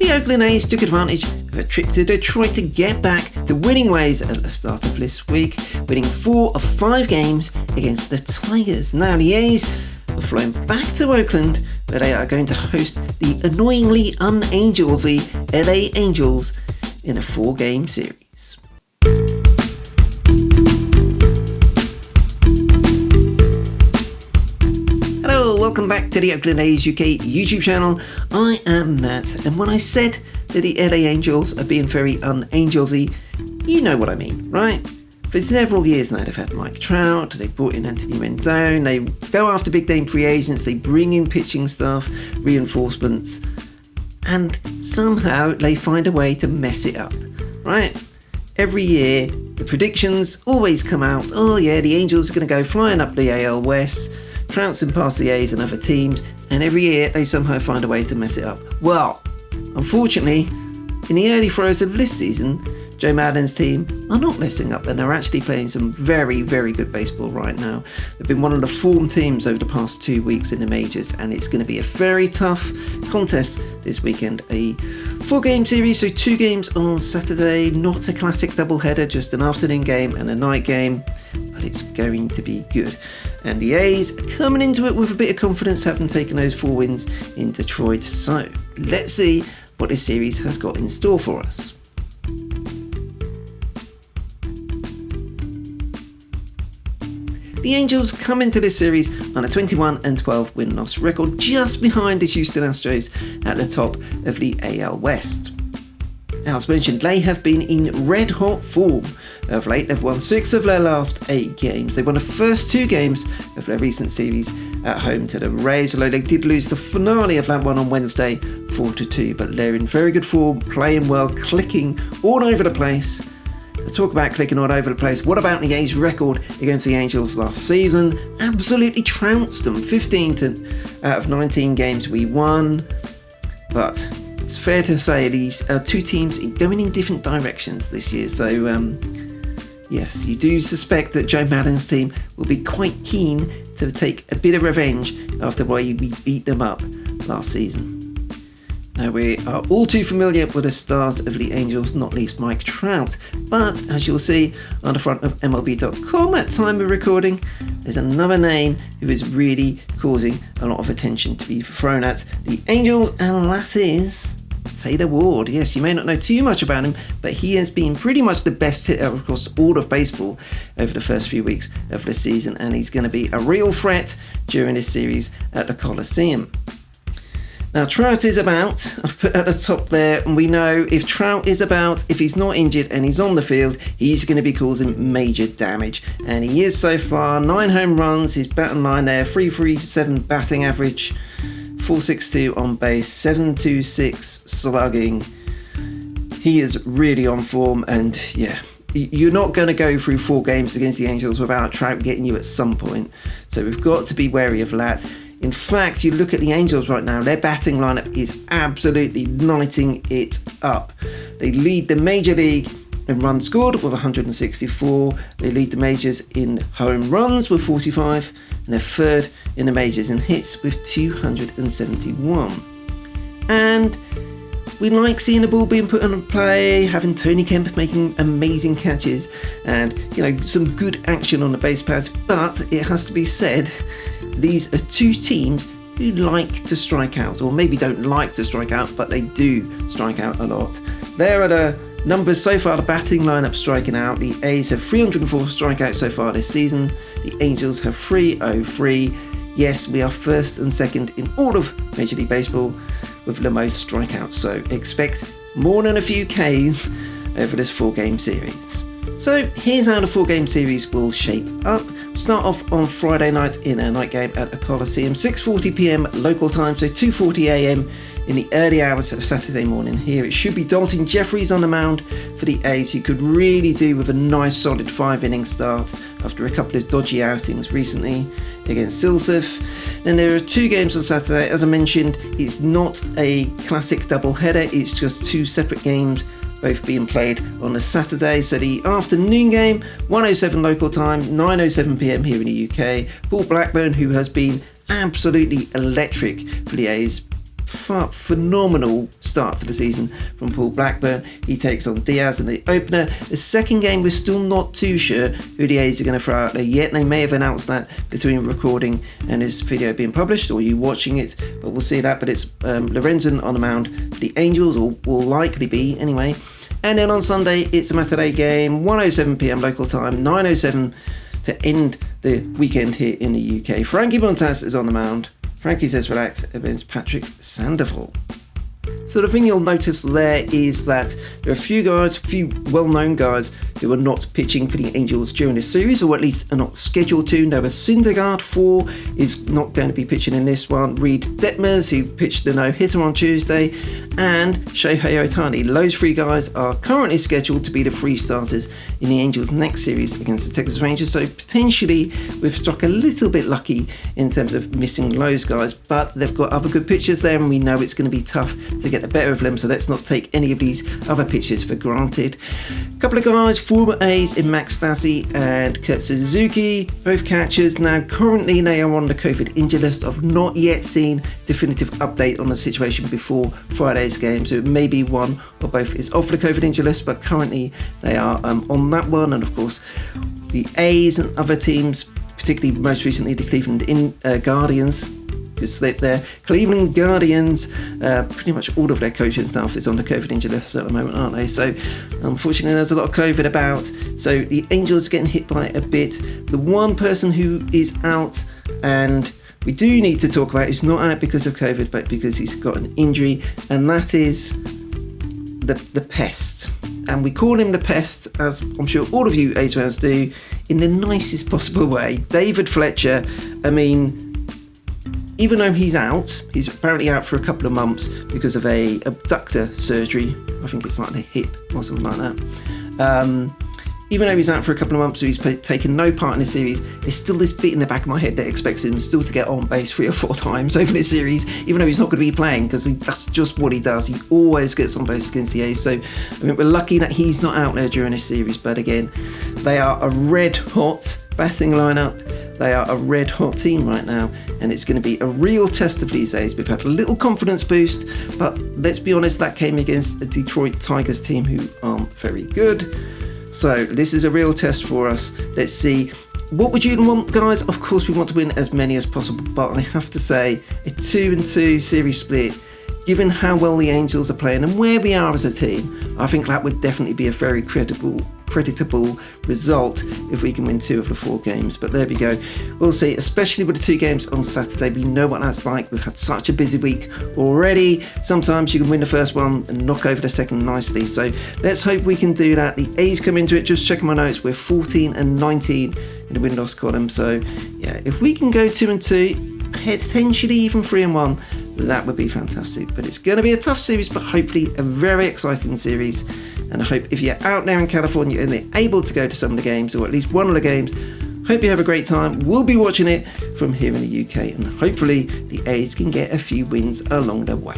the Oakland A's took advantage of a trip to Detroit to get back to winning ways at the start of this week, winning 4 of 5 games against the Tigers. Now the A's have flown back to Oakland, where they are going to host the annoyingly unangelsy LA Angels in a 4-game series. Welcome back to the Oakland A's UK YouTube channel. I am Matt, and when I said that the LA Angels are being very unangelsy, you know what I mean, right? For several years now they've had Mike Trout, they brought in Anthony Rendon, they go after big name free agents, they bring in pitching staff, reinforcements, and somehow they find a way to mess it up, right? Every year the predictions always come out, oh yeah, the Angels are going to go flying up the AL West, trouncing past the A's and other teams, and every year they somehow find a way to mess it up. Well, unfortunately, in the early throes of this season, Joe Maddon's team are not messing up and are actually playing some very, very good baseball right now. They've been one of the form teams over the past 2 weeks in the majors, and it's going to be a very tough contest this weekend. A 4-game series, so 2 games on Saturday, not a classic doubleheader, just an afternoon game and a night game, but it's going to be good. And the A's are coming into it with a bit of confidence, having taken those 4 wins in Detroit. So let's see what this series has got in store for us. The Angels come into this series on a 21-12 win-loss record, just behind the Houston Astros at the top of the AL West. As mentioned, they have been in red-hot form of late. They've won 6 of their last 8 games. They won the first 2 games of their recent series at home to the Rays, although they did lose the finale of that one on Wednesday 4-2. But they're in very good form, playing well, clicking all over the place. Let's talk about clicking all over the place. What about the A's record against the Angels last season? Absolutely trounced them. 15 out of 19 games we won. But it's fair to say these are 2 teams going in different directions this year. So, yes, you do suspect that Joe Maddon's team will be quite keen to take a bit of revenge after the way we beat them up last season. Now, we are all too familiar with the stars of the Angels, not least Mike Trout, but as you'll see on the front of MLB.com at time of recording, there's another name who is really causing a lot of attention to be thrown at the Angels, and that is Taylor Ward. Yes, you may not know too much about him, but he has been pretty much the best hitter across all of baseball over the first few weeks of the season, and he's going to be a real threat during this series at the Coliseum. Now, Trout is about, I've put at the top there, and we know if Trout is about, if he's not injured and he's on the field, he's going to be causing major damage. And he is so far. 9 home runs, his batting line there, 3.37 batting average, 4.62 on base, 7.26 slugging. He is really on form, and yeah, you're not going to go through 4 games against the Angels without Trout getting you at some point. So we've got to be wary of that. In fact, you look at the Angels right now, their batting lineup is absolutely lighting it up. They lead the major league in runs scored with 164. They lead the majors in home runs with 45. And they're third in the majors in hits with 271. And we like seeing the ball being put on play, having Tony Kemp making amazing catches, and some good action on the base pads. But it has to be said, these are 2 teams who like to strike out, or maybe don't like to strike out, but they do strike out a lot. There are the numbers so far, the batting lineup striking out. The A's have 304 strikeouts so far this season. The Angels have 303. Yes, we are first and second in all of Major League Baseball with the most strikeouts, so expect more than a few Ks over this 4-game series. So here's how the 4-game series will shape up. Start off on Friday night in a night game at the Coliseum, 6:40 p.m. local time, so 2:40 a.m. in the early hours of Saturday morning here. It should be Dalton Jeffries on the mound for the A's, who could really do with a nice solid 5-inning start after a couple of dodgy outings recently against Silseth. Then there are 2 games on Saturday. As I mentioned, it's not a classic doubleheader, it's just 2 separate games, both being played on a Saturday. So the afternoon game, 1:07 local time, 9:07 p.m. here in the UK. Paul Blackburn, who has been absolutely electric for the A's phenomenal start to the season from Paul Blackburn. He takes on Diaz in the opener. The second game, we're still not too sure who the A's are going to throw out there yet. They may have announced that between recording and this video being published, or you watching it, but we'll see that. But it's Lorenzen on the mound for the Angels, or will likely be anyway. And then on Sunday, it's a Saturday game, 1:07 p.m. local time, 9:07 to end the weekend here in the UK. Frankie Montas is on the mound. Frankie says relax against Patrick Sandoval. So the thing you'll notice there is that there are a few well-known guys who are not pitching for the Angels during this series, or at least are not scheduled to. Noah Syndergaard, 4, is not going to be pitching in this one. Reed Detmers, who pitched the no-hitter on Tuesday, and Shohei Ohtani. Those 3 guys are currently scheduled to be the 3 starters in the Angels' next series against the Texas Rangers. So potentially we've struck a little bit lucky in terms of missing those guys, but they've got other good pitchers there, and we know it's going to be tough to get the better of them, so let's not take any of these other pitchers for granted. A couple of guys, former A's in Max Stassi and Kurt Suzuki, both catchers. Now currently they are on the COVID injury list. I've not yet seen definitive update on the situation before Friday's game, so maybe one or both is off the COVID injury list, but currently they are on that one. And of course the A's and other teams, particularly most recently the Cleveland Guardians, slip there. Cleveland Guardians, pretty much all of their coaching staff is on the COVID injury list at the moment, aren't they? So unfortunately there's a lot of COVID about, so the Angels are getting hit by it a bit. The one person who is out, and we do need to talk about, is not out because of COVID but because he's got an injury, and that is the pest. And we call him the pest, as I'm sure all of you A's fans do, in the nicest possible way. David Fletcher, I mean, even though he's apparently out for a couple of months because of a abductor surgery. I think it's like the hip or something like that. Even though he's out for a couple of months, so he's taken no part in the series, there's still this bit in the back of my head that expects him still to get on base 3 or 4 times over this series, even though he's not going to be playing, because that's just what he does. He always gets on base against the A's. So I mean, we're lucky that he's not out there during this series. But again, they are a red-hot batting lineup. They are a red-hot team right now, and it's going to be a real test of these A's. We've had a little confidence boost, but let's be honest, that came against a Detroit Tigers team who aren't very good. So this is a real test for us. Let's see. What would you want, guys? Of course, we want to win as many as possible, but I have to say, a 2-2 series split, given how well the Angels are playing and where we are as a team, I think that would definitely be a very creditable result if we can win 2 of the 4 games. But there we go. We'll see, especially with the 2 games on Saturday. We know what that's like. We've had such a busy week already. Sometimes you can win the first one and knock over the second nicely. So let's hope we can do that. The A's come into it, just checking my notes, we're 14-19 in the win-loss column. So yeah, if we can go 2-2, potentially even 3-1, that would be fantastic. But it's going to be a tough series, but hopefully a very exciting series. And I hope if you're out there in California and they're able to go to some of the games, or at least one of the games, hope you have a great time. We'll be watching it from here in the UK, and hopefully the A's can get a few wins along the way.